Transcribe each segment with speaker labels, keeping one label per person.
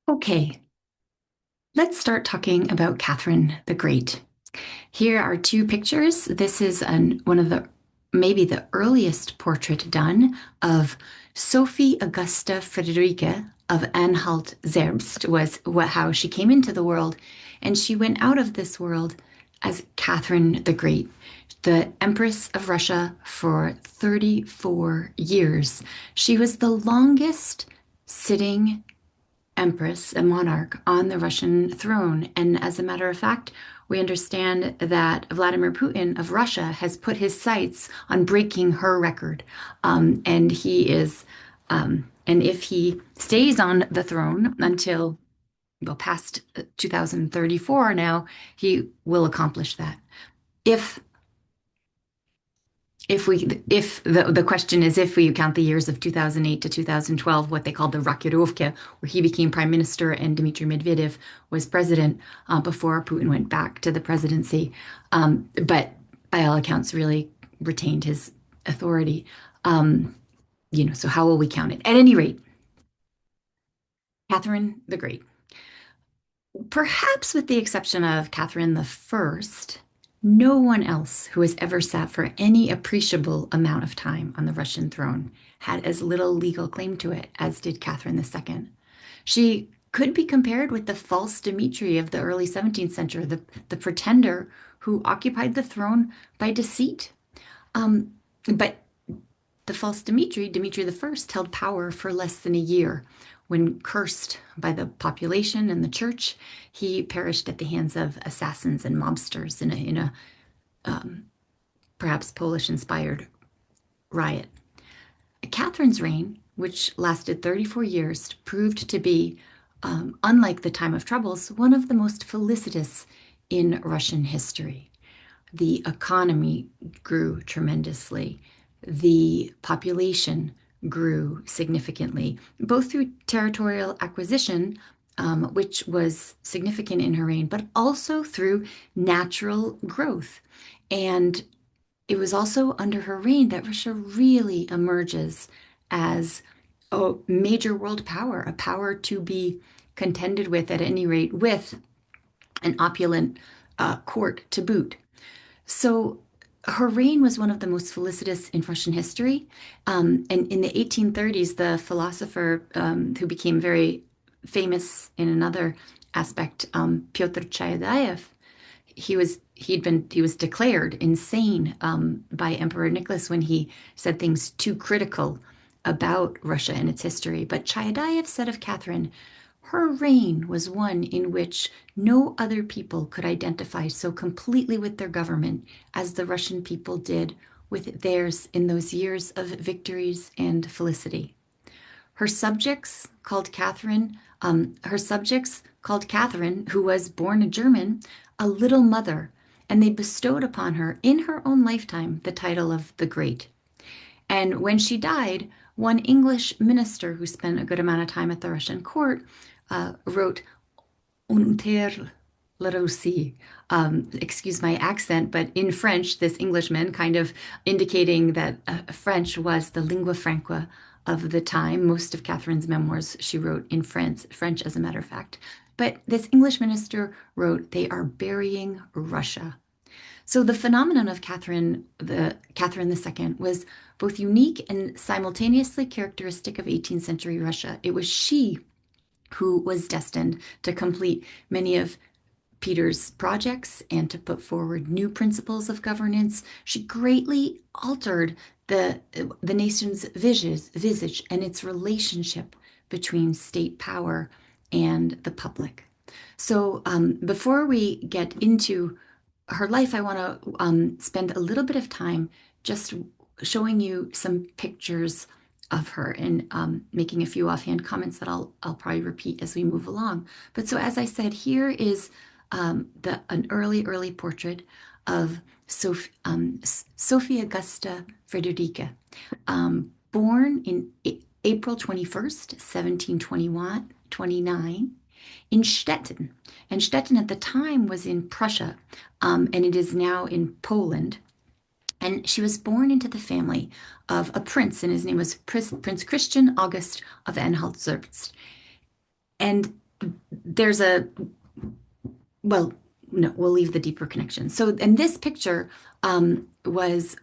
Speaker 1: Okay, let's start talking about Catherine the Great. Here are two pictures. This is one of maybe the earliest portrait done of Sophie Augusta Friederike of Anhalt-Zerbst was how she came into the world, and she went out of this world as Catherine the Great, the Empress of Russia for 34 years. She was the longest sitting empress, a monarch, on the Russian throne. And as a matter of fact, we understand that Vladimir Putin of Russia has put his sights on breaking her record. And if he stays on the throne until, well, past 2034 now, he will accomplish that. If if the question is if we count the years of 2008 to 2012, what they called the Rakirovka, where he became prime minister and Dmitry Medvedev was president before Putin went back to the presidency, but by all accounts really retained his authority. Um, so how will we count it? At any rate, Catherine the Great. Perhaps with the exception of Catherine the First, no one else who has ever sat for any appreciable amount of time on the Russian throne had as little legal claim to it as did Catherine the Second. She could be compared with the false Dmitri of the early 17th century, the pretender who occupied the throne by deceit. But the false Dmitri the First, held power for less than a year. When cursed by the population and the church, he perished at the hands of assassins and mobsters in a perhaps Polish-inspired riot. Catherine's reign, which lasted 34 years, proved to be, unlike the time of troubles, one of the most felicitous in Russian history. The economy grew tremendously. The population grew significantly, both through territorial acquisition, which was significant in her reign, but also through natural growth. And it was also under her reign that Russia really emerges as a major world power, a power to be contended with, at any rate, with an opulent court to boot. So her reign was one of the most felicitous in Russian history. And in the 1830s, the philosopher who became very famous in another aspect, Pyotr Chayadaev, he was declared insane by Emperor Nicholas when he said things too critical about Russia and its history. But Chayadaev said of Catherine, her reign was one in which no other people could identify so completely with their government as the Russian people did with theirs in those years of victories and felicity. Her subjects called Catherine, who was born a German, a little mother, and they bestowed upon her in her own lifetime the title of the Great. And when she died, one English minister who spent a good amount of time at the Russian court wrote Unter la Russie. Excuse my accent, but in French, this Englishman kind of indicating that French was the lingua franca of the time. Most of Catherine's memoirs she wrote in French, as a matter of fact. But this English minister wrote, "They are burying Russia." So the phenomenon of Catherine II was both unique and simultaneously characteristic of 18th century Russia. It was she who was destined to complete many of Peter's projects and to put forward new principles of governance. She greatly altered the nation's visage and its relationship between state power and the public. So before we get into her life, I want to spend a little bit of time just showing you some pictures of her and making a few offhand comments that I'll probably repeat as we move along. But so as I said, here is an early portrait of Sophie Augusta Friederike, born in April 21st, 1729, in Stettin. And Stettin at the time was in Prussia, and it is now in Poland. And she was born into the family of a prince, and his name was Prince Christian August of Anhalt-Zerbst. And there's a, well, no, we'll leave the deeper connection. So, and this picture was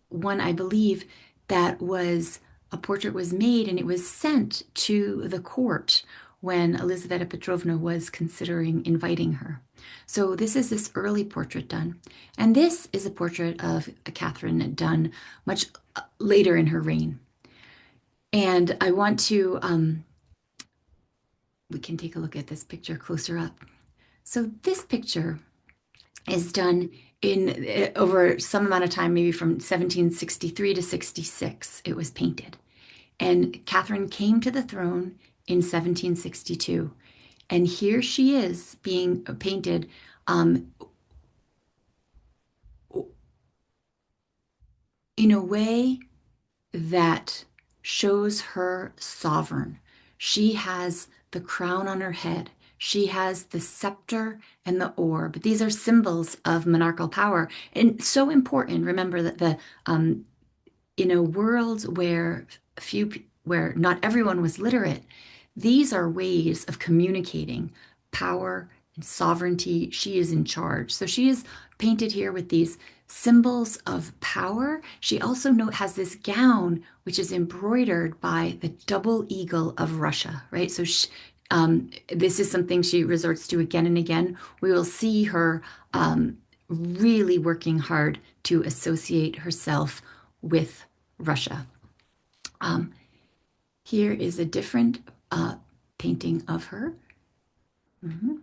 Speaker 1: one, I believe, that was a portrait was made and it was sent to the court when Elizaveta Petrovna was considering inviting her. So this is this early portrait done. And this is a portrait of Catherine done much later in her reign. And I want to, we can take a look at this picture closer up. So this picture is done in over some amount of time, maybe from 1763 to 66. It was painted. And Catherine came to the throne in 1762. And here she is being painted in a way that shows her sovereign. She has the crown on her head. She has the scepter and the orb. These are symbols of monarchical power. And so important. Remember that the in a world where where not everyone was literate, these are ways of communicating power and sovereignty. She is in charge. So she is painted here with these symbols of power. She also has this gown, which is embroidered by the double eagle of Russia, right? So this is something she resorts to again and again. We will see her really working hard to associate herself with Russia. Here is a different painting of her. Mm-hmm.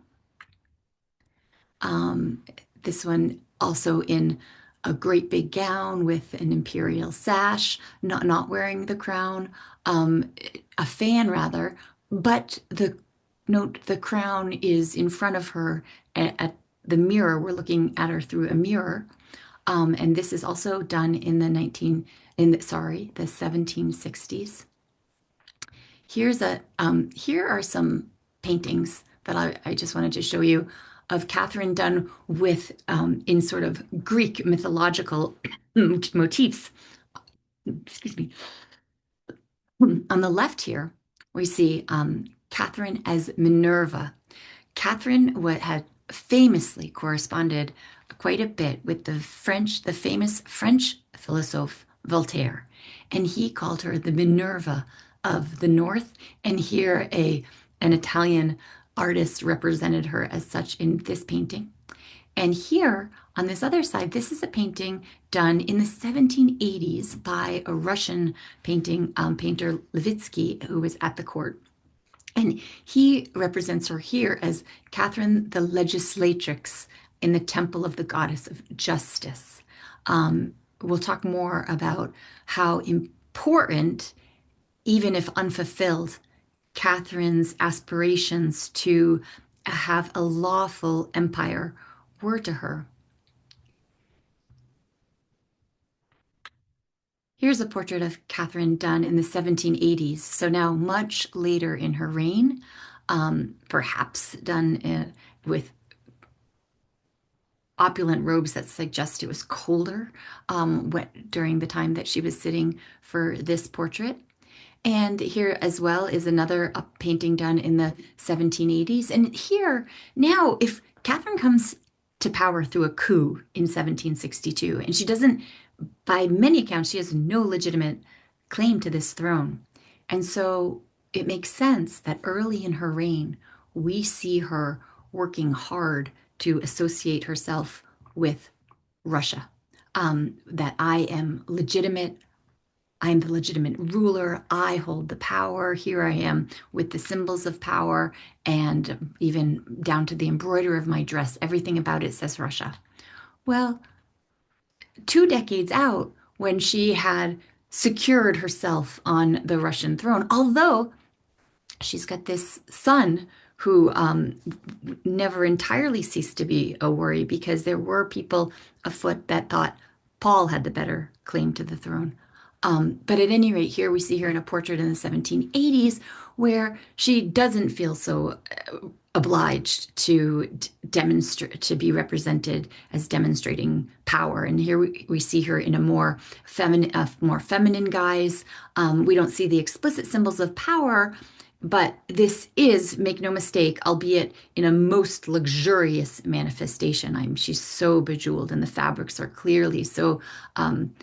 Speaker 1: This one also in a great big gown with an imperial sash, not wearing the crown, a fan rather, but the crown is in front of her at the mirror. We're looking at her through a mirror. And this is also done in the 1760s. Here are some paintings that I just wanted to show you of Catherine done with in sort of Greek mythological motifs. Excuse me. On the left here, we see Catherine as Minerva. Catherine had famously corresponded quite a bit with the famous French philosophe Voltaire, and he called her the Minerva of the North. And here, an Italian artist represented her as such in this painting. And here on this other side, this is a painting done in the 1780s by a Russian painter Levitsky, who was at the court. And he represents her here as Catherine the Legislatrix in the temple of the goddess of justice. We'll talk more about how important, even if unfulfilled, Catherine's aspirations to have a lawful empire were to her. Here's a portrait of Catherine done in the 1780s, so now much later in her reign, perhaps done with opulent robes that suggest it was colder during the time that she was sitting for this portrait. And here as well is another painting done in the 1780s. And here, now, if Catherine comes to power through a coup in 1762, and she doesn't, by many accounts, she has no legitimate claim to this throne. And so it makes sense that early in her reign, we see her working hard to associate herself with Russia. That I am legitimate. I'm the legitimate ruler. I hold the power. Here I am with the symbols of power, and even down to the embroidery of my dress. Everything about it says Russia. Well, 2 decades out, when she had secured herself on the Russian throne, although she's got this son who never entirely ceased to be a worry, because there were people afoot that thought Paul had the better claim to the throne. But at any rate, here we see her in a portrait in the 1780s where she doesn't feel so obliged to demonstrate, to be represented as demonstrating power. And here we see her in a more feminine guise. We don't see the explicit symbols of power But this is, make no mistake, albeit in a most luxurious manifestation. She's so bejeweled, and the fabrics are clearly so um,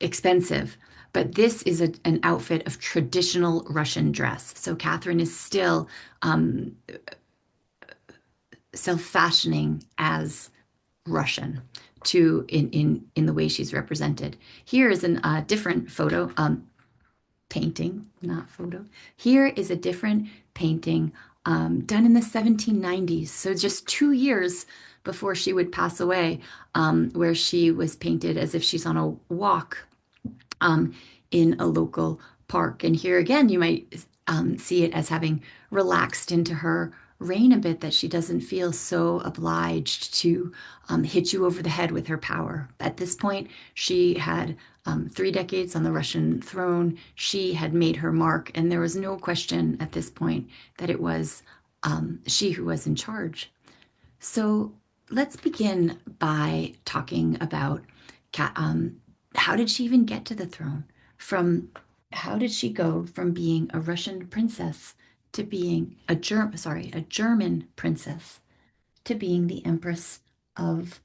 Speaker 1: expensive. But this is an outfit of traditional Russian dress. So Catherine is still um, self-fashioning as Russian to in the way she's represented. Here is a different photo, painting, not photo. Here is a different painting done in the 1790s, so just 2 years before she would pass away, where she was painted as if she's on a walk um, in a local park. And here again, you might see it as having relaxed into her reign a bit, that she doesn't feel so obliged to hit you over the head with her power. At this point, she had 3 decades on the Russian throne. She had made her mark, and there was no question at this point that it was she who was in charge. So let's begin by talking about how did she even get to the throne? From How did she go from being a Russian princess to being a German princess to being the Empress of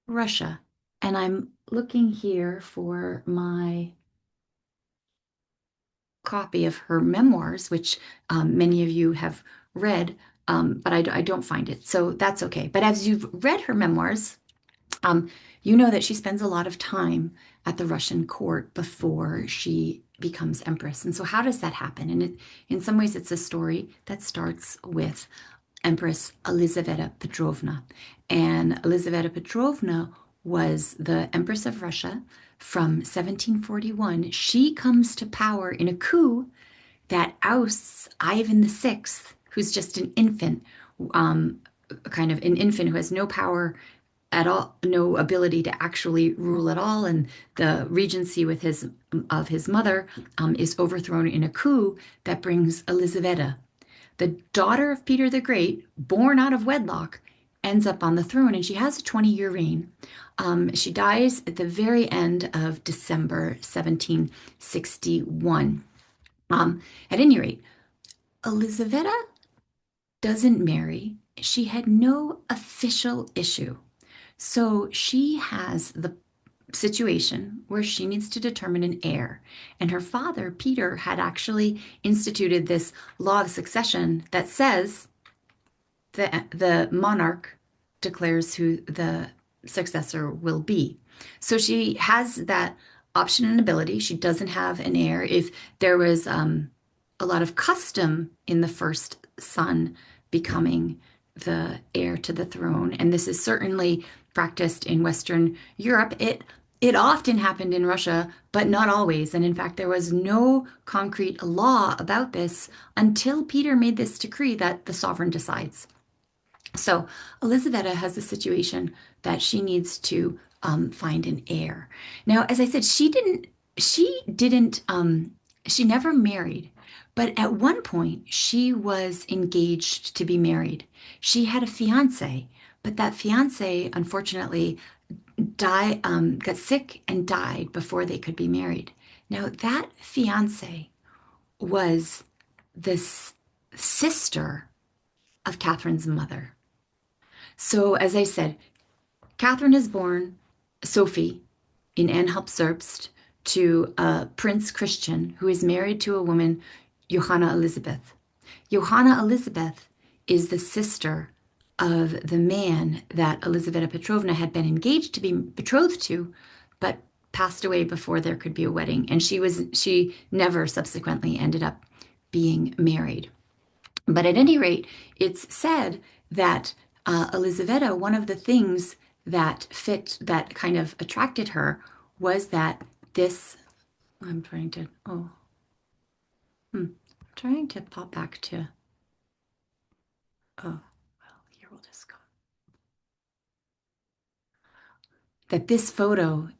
Speaker 1: Russia? And I'm looking here for my copy of her memoirs, which many of you have read, but I don't find it. So that's okay. But as you've read her memoirs, Um, you know that she spends a lot of time at the Russian court before she becomes empress. And so, how does that happen? And in some ways, it's a story that starts with Empress Elizaveta Petrovna. And Elizaveta Petrovna was the Empress of Russia from 1741. She comes to power in a coup that ousts Ivan VI, who's just an infant, um, kind of an infant who has no power at all, no ability to actually rule at all, and the regency with his mother is overthrown in a coup that brings Elizaveta, the daughter of Peter the Great, born out of wedlock, ends up on the throne, and she has a 20-year reign. She dies at the very end of December 1761. At any rate, Elizaveta doesn't marry. She had no official issue. So she has the situation where she needs to determine an heir. And her father, Peter, had actually instituted this law of succession that says the monarch declares who the successor will be. So she has that option and ability. She doesn't have an heir. If there was a lot of custom in the first son becoming the heir to the throne, and this is certainly practiced in Western Europe, it often happened in Russia, but not always. And in fact, there was no concrete law about this until Peter made this decree that the sovereign decides. So Elizaveta has a situation that she needs to find an heir. Now, as I said, she never married, but at one point she was engaged to be married. She had a fiance, but that fiance unfortunately got sick and died before they could be married. Now, that fiance was the sister of Catherine's mother. So, as I said, Catherine is born Sophie in Anhalt-Zerbst to a prince Christian who is married to a woman, Johanna Elizabeth. Johanna Elizabeth is the sister of the man that Elizaveta Petrovna had been engaged to be betrothed to, but passed away before there could be a wedding. And she never subsequently ended up being married. But at any rate, it's said that Elizaveta, one of the things that kind of attracted her was that this, I'm trying to, oh, I'm trying to pop back to, oh, well, here we'll just go. That this photo,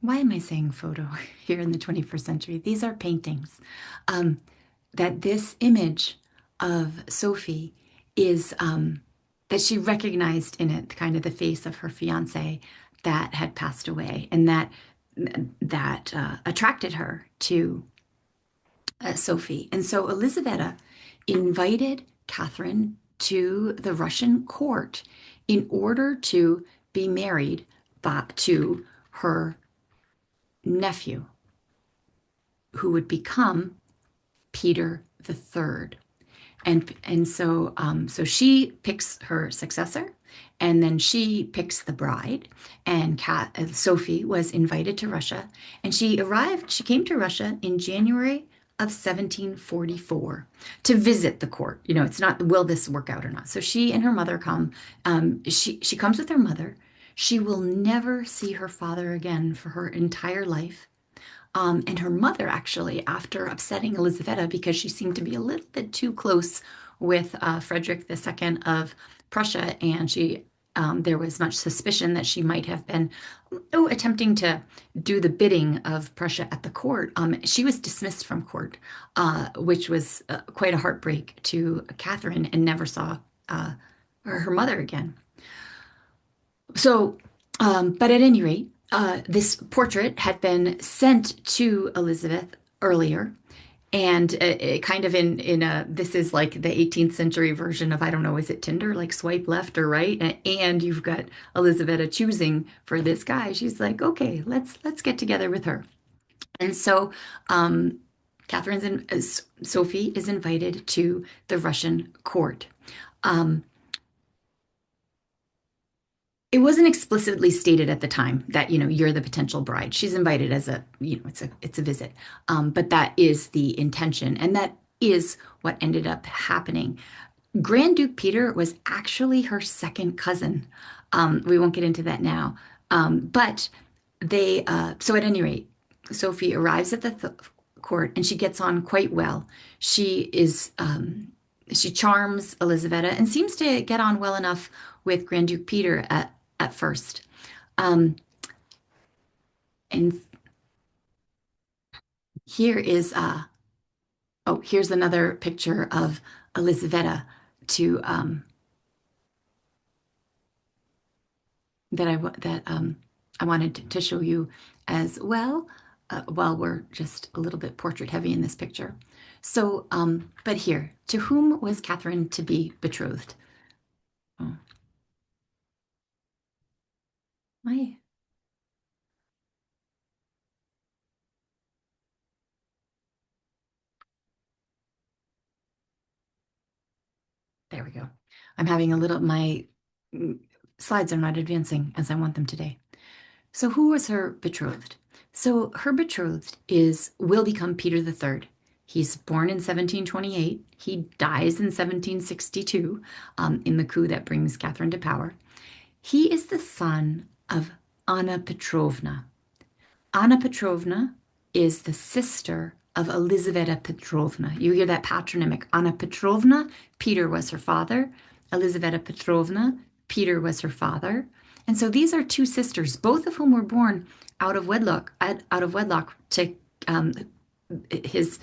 Speaker 1: why am I saying photo here in the 21st century? These are paintings. Um, that this image of Sophie is that she recognized in it kind of the face of her fiance that had passed away, and that attracted her to Sophie. And so Elisabetta invited Catherine to the Russian court in order to be married back to her nephew, who would become Peter the Third. And so she picks her successor, and then she picks the bride. And Sophie was invited to Russia, and she arrived. She came to Russia in January of 1744 to visit the court. You know, it's not will this work out or not. So she and her mother come. She comes with her mother. She will never see her father again for her entire life. And her mother, actually, after upsetting Elisabetta because she seemed to be a little bit too close with Frederick II of Prussia, and there was much suspicion that she might have been attempting to do the bidding of Prussia at the court. She was dismissed from court, which was quite a heartbreak to Catherine, and never saw her mother again. But at any rate, this portrait had been sent to Elizabeth earlier, and it kind of in a this is like the 18th century version of, I don't know, is it Tinder, like swipe left or right, and you've got Elizabeth choosing for this guy. She's like, okay, let's get together with her. And so um, Sophie is invited to the Russian court. Um, it wasn't explicitly stated at the time that, you're the potential bride. She's invited as it's a visit. But that is the intention, and that is what ended up happening. Grand Duke Peter was actually her second cousin. We won't get into that now. But so at any rate, Sophie arrives at the court, and she gets on quite well. She charms Elisabetta and seems to get on well enough with Grand Duke Peter at first. Um, and here is here's another picture of Elisabetta to I wanted to show you as well, while we're just a little bit portrait heavy in this picture. So, but here, to whom was Catherine to be betrothed? Oh, my, there we go. I'm having a little, my mm, slides are not advancing as I want them today. So who was her betrothed? So her betrothed will become Peter the Third. He's born in 1728. He dies in 1762, in the coup that brings Catherine to power. He is the son of Anna Petrovna. Anna Petrovna is the sister of Elizaveta Petrovna. You hear that patronymic. Anna Petrovna, Peter was her father. Elizaveta Petrovna, Peter was her father. And so these are two sisters, both of whom were born out of wedlock to his,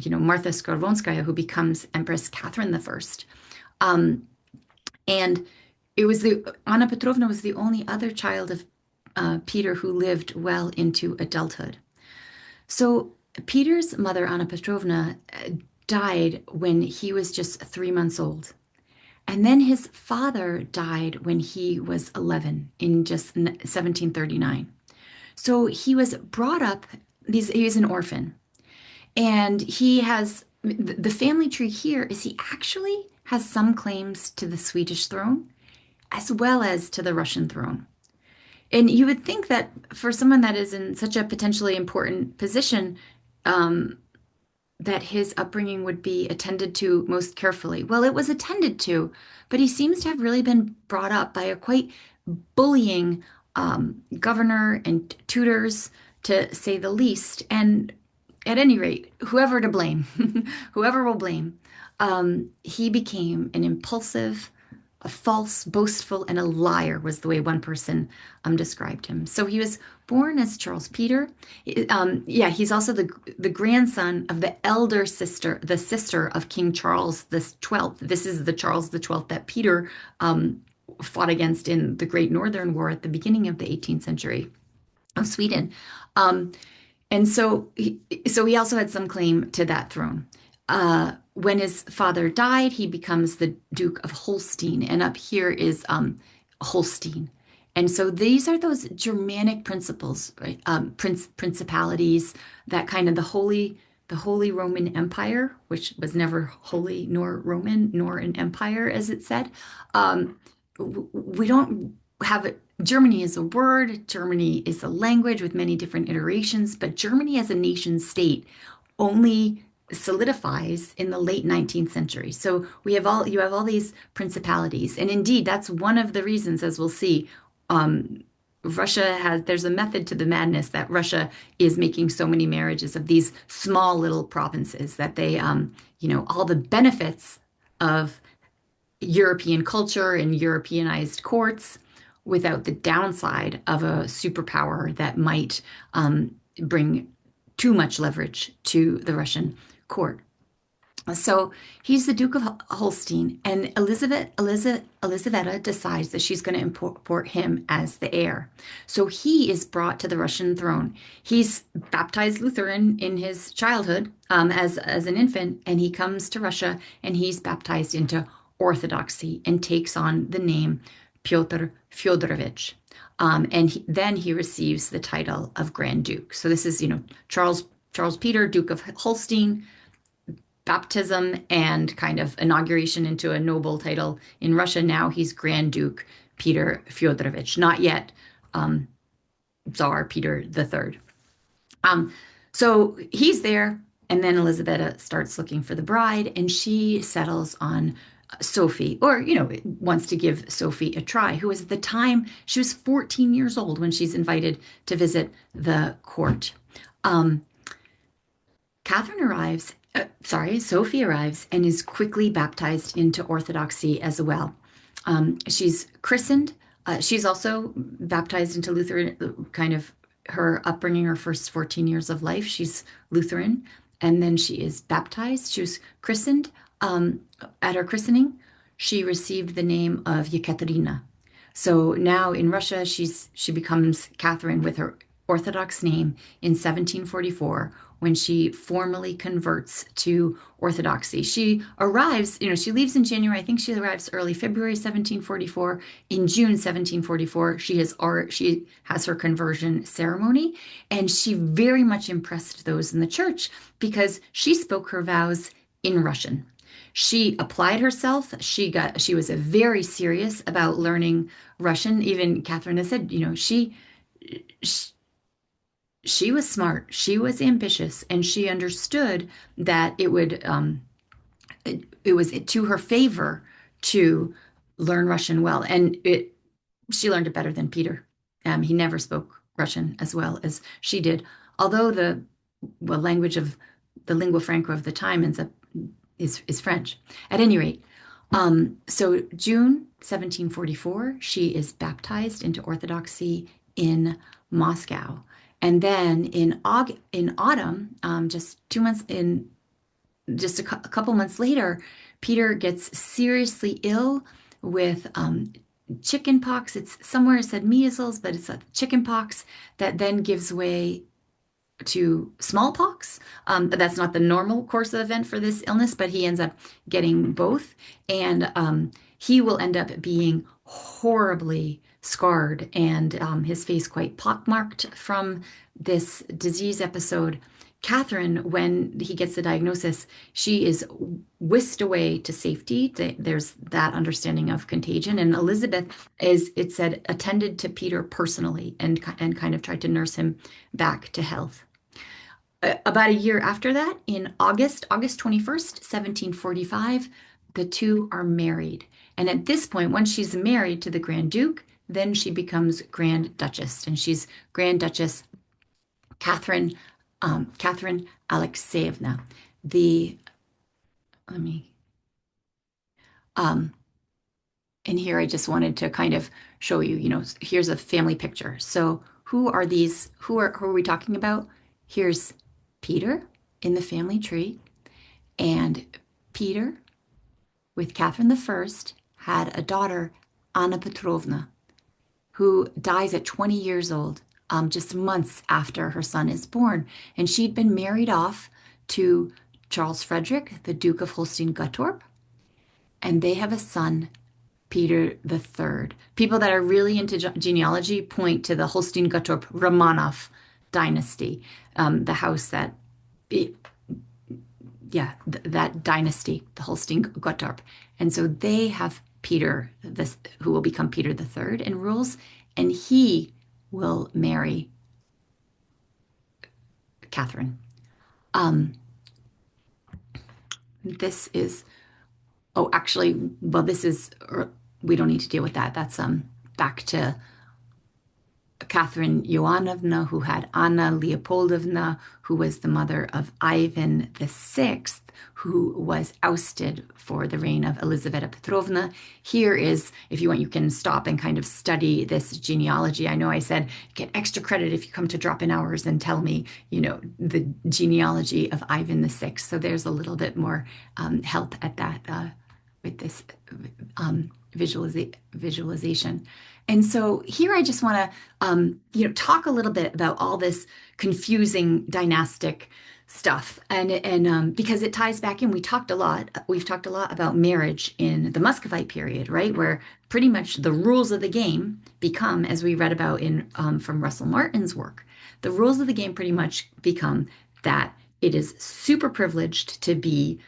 Speaker 1: Martha Skarbonskaya, who becomes Empress Catherine the First. Um, and Anna Petrovna was the only other child of Peter who lived well into adulthood. So Peter's mother, Anna Petrovna, died when he was just 3 months old. And then his father died when he was 11 in just 1739. So he was brought up, he was an orphan. And the family tree here is he actually has some claims to the Swedish throne as well as to the Russian throne. And you would think that for someone that is in such a potentially important position, um, that his upbringing would be attended to most carefully. Well, it was attended to, but he seems to have really been brought up by a quite bullying governor and tutors, to say the least. And at any rate, whoever to blame, whoever will blame, he became an impulsive, a false, boastful, and a liar was the way one person described him. So he was born as Charles Peter. Yeah, he's also the grandson of the elder sister, the sister of King Charles the 12th. This is the Charles the 12th that Peter fought against in the Great Northern War at the beginning of the 18th century of Sweden. Um, And so he also had some claim to that throne. When his father died, he becomes the Duke of Holstein, and up here is Holstein. And so these are those Germanic principles, right? Principalities, that kind of the Holy Roman Empire, which was never holy nor Roman nor an empire, as it said. Um, we don't have it. Germany is a word, Germany is a language with many different iterations, but Germany as a nation state only solidifies in the late 19th century. So you have all these principalities. And indeed, that's one of the reasons, as we'll see, um, there's a method to the madness that Russia is making so many marriages of these small little provinces that all the benefits of European culture and Europeanized courts without the downside of a superpower that might bring too much leverage to the Russian court. So he's the Duke of Holstein, and Elizaveta decides that she's going to import him as the heir. So he is brought to the Russian throne. He's baptized Lutheran in his childhood as an infant, and he comes to Russia and he's baptized into Orthodoxy and takes on the name Pyotr Fyodorovich. Then he receives the title of Grand Duke. So this is, Charles Peter, Duke of Holstein, baptism and kind of inauguration into a noble title in Russia. Now he's Grand Duke Peter Fyodorovich, not yet um, Tsar Peter III. Um, so he's there, and then Elizabeth starts looking for the bride, and she settles on Sophie, or, wants to give Sophie a try, who was at the time, she was 14 years old when she's invited to visit the court. Um, Sophie arrives and is quickly baptized into Orthodoxy as well. She's christened. She's also baptized into Lutheran, kind of her upbringing, her first 14 years of life. She's Lutheran, and then she is baptized. She was christened. At her christening, she received the name of Yekaterina. So now in Russia, she becomes Catherine with her Orthodox name in 1744 when she formally converts to Orthodoxy. She arrives, she leaves in January. I think she arrives early February 1744. In June 1744, she has her conversion ceremony, and she very much impressed those in the church because she spoke her vows in Russian. She applied herself. She was very serious about learning Russian. Even Catherine has said, she she was smart, she was ambitious, and she understood that it was to her favor to learn Russian well, and she learned it better than Peter. He never spoke Russian as well as she did, although language of the lingua franca of the time is French. At any rate, so June 1744, she is baptized into Orthodoxy in Moscow. And then in autumn, just a couple months later, Peter gets seriously ill with chicken pox. It's somewhere it said measles, but it's chicken pox that then gives way to smallpox. But that's not the normal course of event for this illness, but he ends up getting both. And he will end up being horribly scarred and his face quite pockmarked from this disease episode. Catherine, when he gets the diagnosis, she is whisked away to safety. There's that understanding of contagion. And Elizabeth it said, attended to Peter personally and kind of tried to nurse him back to health. About a year after that, in August 21st, 1745, the two are married. And at this point, once she's married to the Grand Duke, then she becomes Grand Duchess, and she's Grand Duchess Catherine Alexeyevna. The let me and here I just wanted to kind of show you, here's a family picture. So who are these? Who are we talking about? Here's Peter in the family tree, and Peter with Catherine the First had a daughter, Anna Petrovna, who dies at 20 years old just months after her son is born. And she'd been married off to Charles Frederick, the Duke of Holstein-Gottorp, and they have a son, Peter the Third. People that are really into genealogy point to the Holstein-Gottorp Romanov dynasty, the house that, yeah, that dynasty, the Holstein-Gottorp. And so they have Peter, this, who will become Peter the Third and rules, and he will marry Catherine. Um, this is, oh, actually, well, this is, we don't need to deal with that. That's back to Catherine Ioannovna, who had Anna Leopoldovna, who was the mother of Ivan VI, who was ousted for the reign of Elizaveta Petrovna. Here is, if you want, you can stop and kind of study this genealogy. I know I said get extra credit if you come to drop-in hours and tell me, the genealogy of Ivan VI. So there's a little bit more help at that with this visualization. And so here I just want to, talk a little bit about all this confusing dynastic stuff, and because it ties back in. We've talked a lot about marriage in the Muscovite period, right, where pretty much the rules of the game become, as we read about in from Russell Martin's work, the rules of the game pretty much become that it is super privileged to be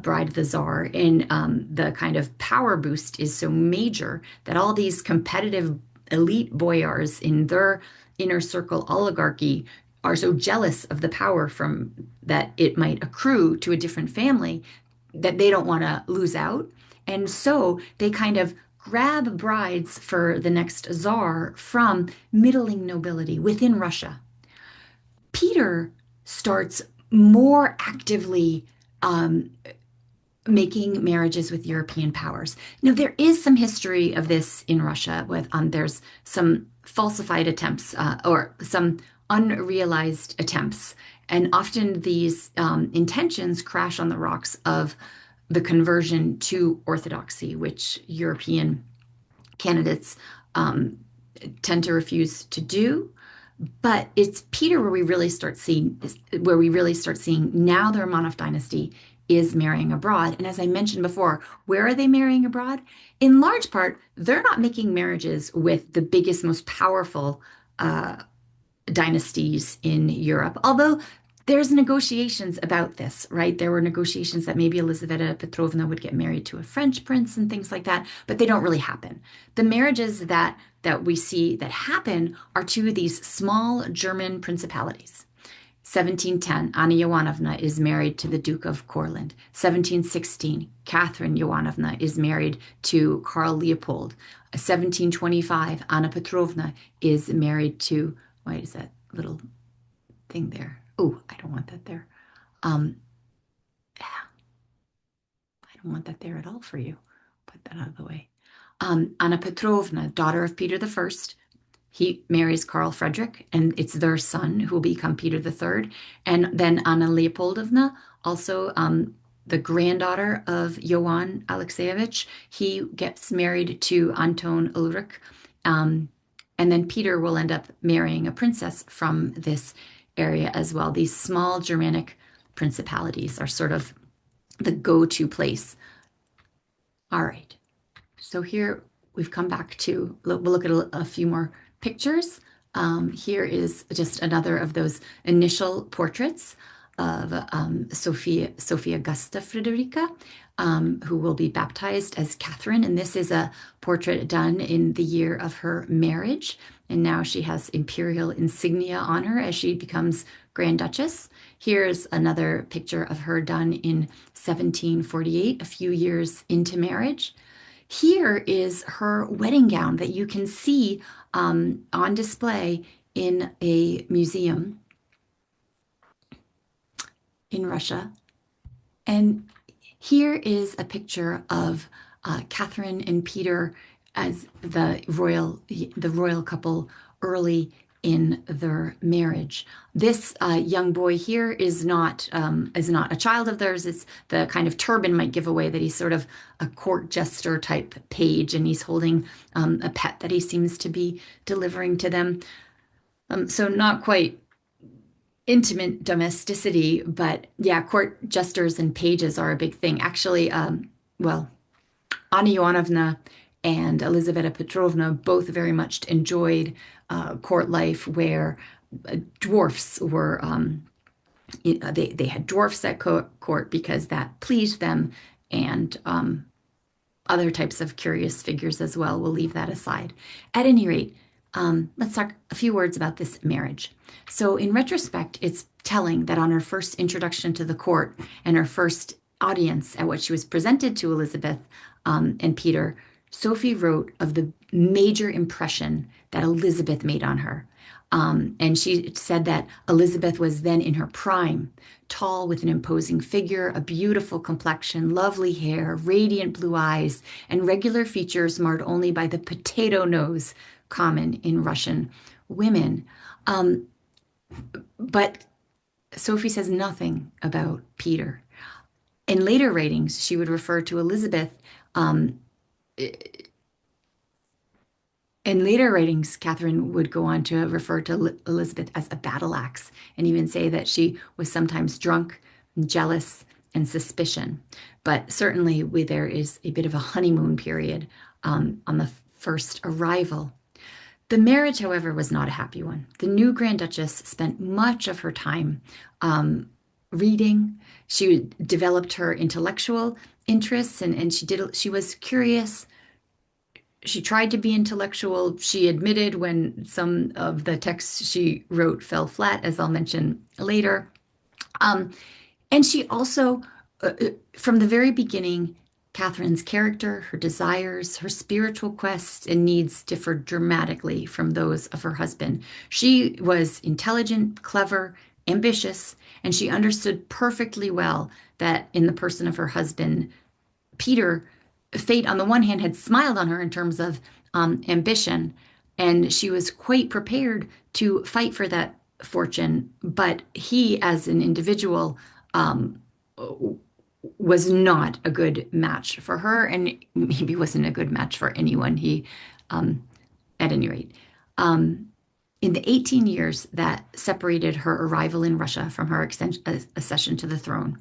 Speaker 1: bride of the czar, and the kind of power boost is so major that all these competitive elite boyars in their inner circle oligarchy are so jealous of the power from that it might accrue to a different family that they don't want to lose out. And so they kind of grab brides for the next czar from middling nobility within Russia. Peter starts more actively making marriages with European powers. Now, there is some history of this in Russia with there's some falsified attempts or some unrealized attempts, and often these intentions crash on the rocks of the conversion to Orthodoxy, which European candidates tend to refuse to do. But it's Peter where we really start seeing now the Romanov dynasty is marrying abroad. And as I mentioned before, where are they marrying abroad? In large part, they're not making marriages with the biggest, most powerful dynasties in Europe, although there's negotiations about this, right? There were negotiations that maybe Elizaveta Petrovna would get married to a French prince and things like that, but they don't really happen. The marriages that we see that happen are to these small German principalities. 1710, Anna Ioannovna is married to the Duke of Courland. 1716, Catherine Ioannovna is married to Karl Leopold. 1725, Anna Petrovna is married to, why is that little thing there? Oh, I don't want that there. Yeah, I don't want that there at all for you. Put that out of the way. Anna Petrovna, daughter of Peter I, he marries Karl Frederick, and it's their son who will become Peter III. And then Anna Leopoldovna, also the granddaughter of Johann Alexeyevich, he gets married to Anton Ulrich. And then Peter will end up marrying a princess from this area as well. These small Germanic principalities are sort of the go-to place. All right. So here we've come back to, we'll look at a few more pictures. Here is just another of those initial portraits of Sophia Augusta Frederica, who will be baptized as Catherine. And this is a portrait done in the year of her marriage. And now she has imperial insignia on her as she becomes Grand Duchess. Here's another picture of her done in 1748, a few years into marriage. Here is her wedding gown that you can see on display in a museum in Russia. And here is a picture of Catherine and Peter as the royal couple early in their marriage. This young boy here is not a child of theirs. It's the kind of turban might give away that he's sort of a court jester type page, and he's holding a pet that he seems to be delivering to them. So not quite intimate domesticity, but yeah, court jesters and pages are a big thing. Actually, well, Anna Ioannovna and Elizaveta Petrovna both very much enjoyed court life where dwarfs were they had dwarfs at court because that pleased them, and other types of curious figures as well. We'll leave that aside. At any rate, let's talk a few words about this marriage. So, in retrospect, it's telling that on her first introduction to the court and her first audience at what she was presented to Elizabeth and Peter, Sophie wrote of the major impression that Elizabeth made on her. And she said that Elizabeth was then in her prime, tall with an imposing figure, a beautiful complexion, lovely hair, radiant blue eyes, and regular features marred only by the potato nose common in Russian women. Um, but Sophie says nothing about Peter. In later writings, she would refer to Elizabeth. Um, In later writings, Catherine would go on to refer to Elizabeth as a battle axe and even say that she was sometimes drunk, jealous, and suspicion. But certainly, there is a bit of a honeymoon period on the first arrival. The marriage, however, was not a happy one. The new Grand Duchess spent much of her time reading. She developed her intellectual interests, and she was curious. She tried to be intellectual. She admitted when some of the texts she wrote fell flat, as I'll mention later. Um, and she also, from the very beginning, Catherine's character, her desires, her spiritual quests and needs differed dramatically from those of her husband. She was intelligent, clever, ambitious, and she understood perfectly well that in the person of her husband, Peter, fate on the one hand had smiled on her in terms of ambition, and she was quite prepared to fight for that fortune. But he, as an individual, um, was not a good match for her, and maybe wasn't a good match for anyone. Um, at any rate, um, in the 18 years that separated her arrival in Russia from her accession to the throne,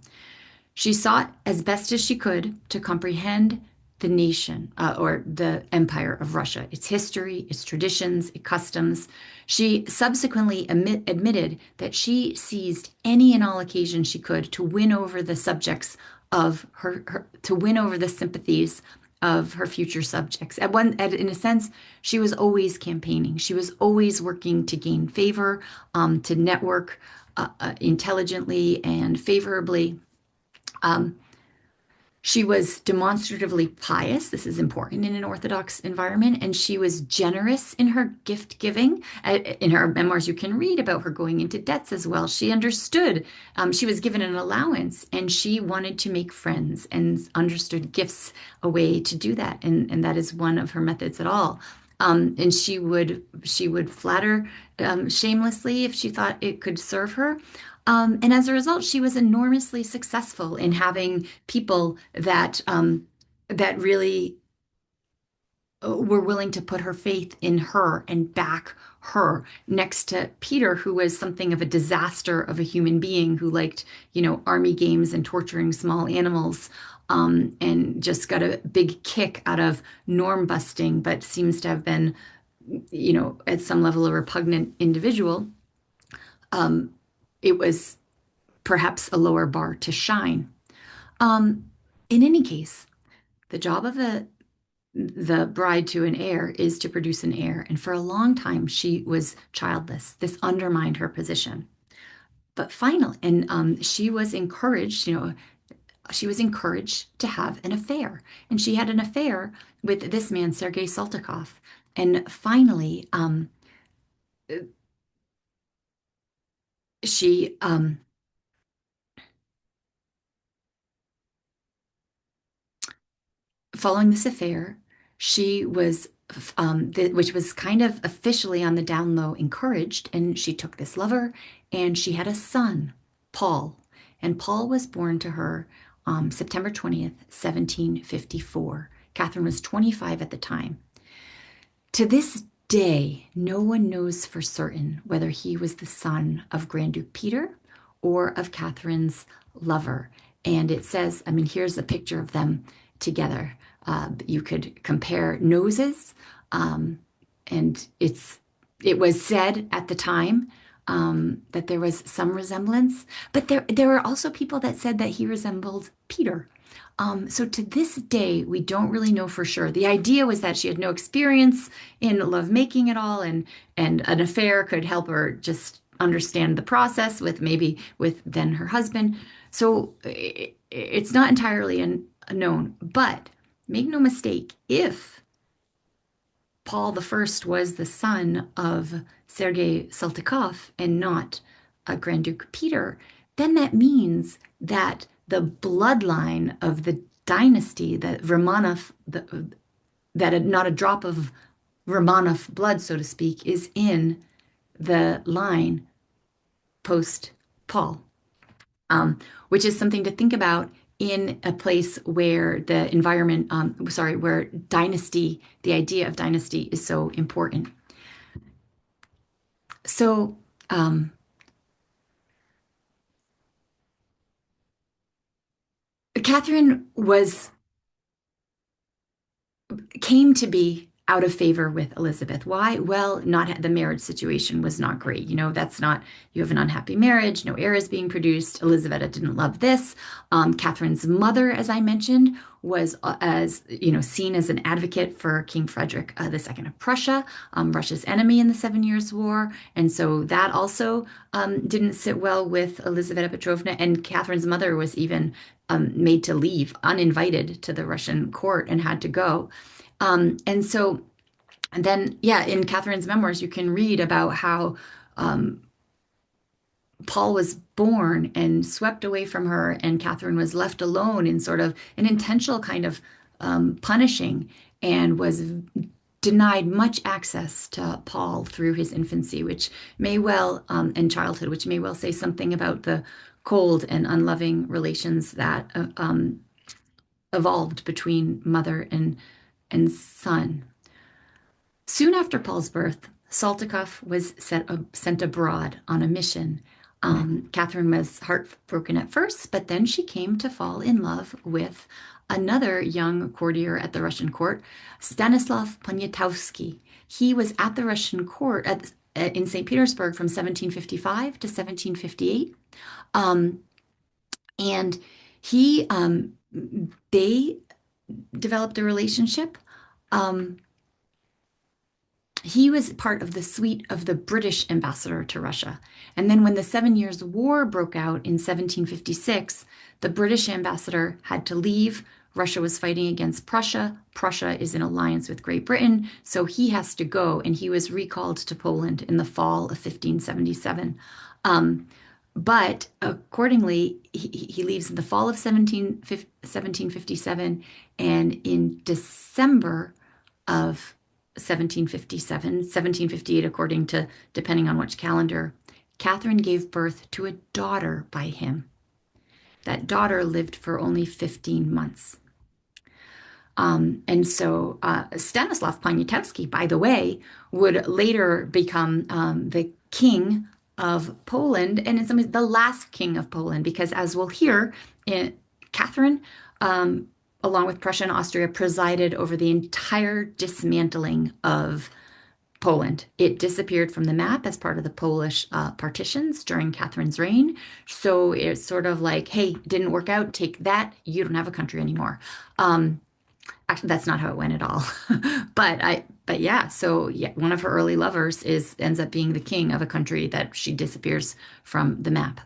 Speaker 1: she sought as best as she could to comprehend the nation or the empire of Russia, its history, its traditions, its customs. She subsequently admitted that she seized any and all occasion she could to win over the subjects of to win over the sympathies of her future subjects. In a sense, she was always campaigning. She was always working to gain favor, to network intelligently and favorably. Um, she was demonstratively pious. This is important in an Orthodox environment. And she was generous in her gift giving. In her memoirs, you can read about her going into debts as well. She understood. She was given an allowance and she wanted to make friends and understood gifts a way to do that. And that is one of her methods at all. And she would flatter shamelessly if she thought it could serve her. And as a result, she was enormously successful in having people that really were willing to put her faith in her and back her next to Peter, who was something of a disaster of a human being who liked, army games and torturing small animals, and just got a big kick out of norm busting, but seems to have been, at some level a repugnant individual. Um, it was perhaps a lower bar to shine. Um, in any case, the job of the bride to an heir is to produce an heir, and for a long time she was childless. This undermined her position. But finally, and she was encouraged, she was encouraged to have an affair, and she had an affair with this man, Sergei Saltykov. And finally, she following this affair, she was, which was kind of officially on the down low, encouraged, and she took this lover, and she had a son, Paul, and Paul was born to her September 20th, 1754. Catherine was 25 at the time. To this day, no one knows for certain whether he was the son of Grand Duke Peter or of Catherine's lover. And it says, I mean, here's a picture of them together. You could compare noses, um, and it was said at the time that there was some resemblance, but there were also people that said that he resembled Peter. So to this day, we don't really know for sure. The idea was that she had no experience in lovemaking at all, and an affair could help her just understand the process with maybe with then her husband. So it's not entirely unknown, but make no mistake, if Paul the First was the son of Sergei Saltykov and not Grand Duke Peter, then that means that the bloodline of the dynasty, that Romanov, that not a drop of Romanov blood, so to speak, is in the line post Paul, which is something to think about in a place where the environment, where dynasty, the idea of dynasty is so important. So, Catherine came to be out of favor with Elizabeth. Why? Well, not the marriage situation was not great. You know, that's not, you have an unhappy marriage, no heir is being produced. Elizabeth didn't love this. Catherine's mother, as I mentioned, was as you know seen as an advocate for King Frederick II of Prussia, Russia's enemy in the Seven Years' War, and so that also didn't sit well with Elizabeth Petrovna. And Catherine's mother was even made to leave uninvited to the Russian court and had to go. And so, and then, yeah, in Catherine's memoirs, you can read about how Paul was born and swept away from her, and Catherine was left alone in sort of an intentional kind of punishing, and was denied much access to Paul through his infancy, which may well, and childhood, which may well say something about the cold and unloving relations that evolved between mother and son. Soon after Paul's birth, Saltykov was sent abroad on a mission. Catherine was heartbroken at first, but then she came to fall in love with another young courtier at the Russian court, Stanislav Poniatowski. He was at the Russian court in St. Petersburg from 1755 to 1758. Um, and he, they developed a relationship. Um, he was part of the suite of the British ambassador to Russia. And then when the Seven Years' War broke out in 1756, the British ambassador had to leave. Russia was fighting against Prussia. Prussia is in alliance with Great Britain, so he has to go, and he was recalled to Poland in the fall of 1577. But accordingly, he leaves in the fall of 1757, and in December of 1757, 1758, according to, depending on which calendar, Catherine gave birth to a daughter by him. That daughter lived for only 15 months. And so Stanislav Poniatowski, by the way, would later become the king of Poland, and in some ways the last king of Poland, because as we'll hear, Catherine, along with Prussia and Austria, presided over the entire dismantling of Poland. It disappeared from the map as part of the Polish partitions during Catherine's reign. So it's sort of like, hey, didn't work out, take that, you don't have a country anymore. Actually, that's not how it went at all. But yeah, so yeah, one of her early lovers ends up being the king of a country that she disappears from the map.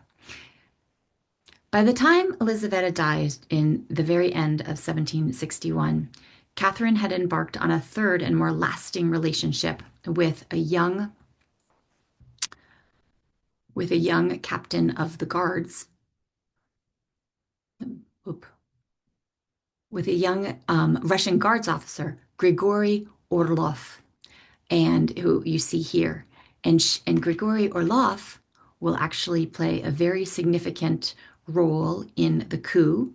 Speaker 1: By the time Elizaveta died in the very end of 1761, Catherine had embarked on a third and more lasting relationship with a young captain of the guards, with a young Russian guards officer, Grigory Orlov, and who you see here. And Grigory Orlov will actually play a very significant role in the coup.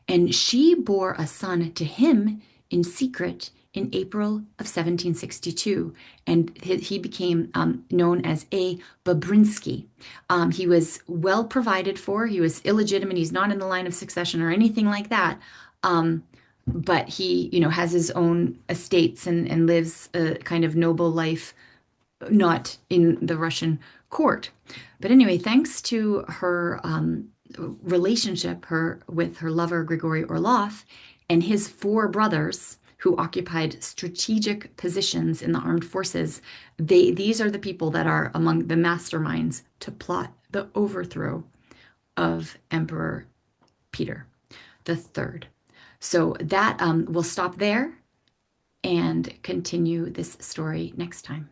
Speaker 1: And she bore a son to him in secret in April of 1762, and he became known as A. Babrinsky. He was well provided for. He was illegitimate. He's not in the line of succession or anything like that. Um, but he, has his own estates and lives a kind of noble life, not in the Russian court. But anyway, thanks to her relationship with her lover Grigory Orlov and his four brothers who occupied strategic positions in the armed forces, these are the people that are among the masterminds to plot the overthrow of Emperor Peter the Third. So that we'll stop there and continue this story next time.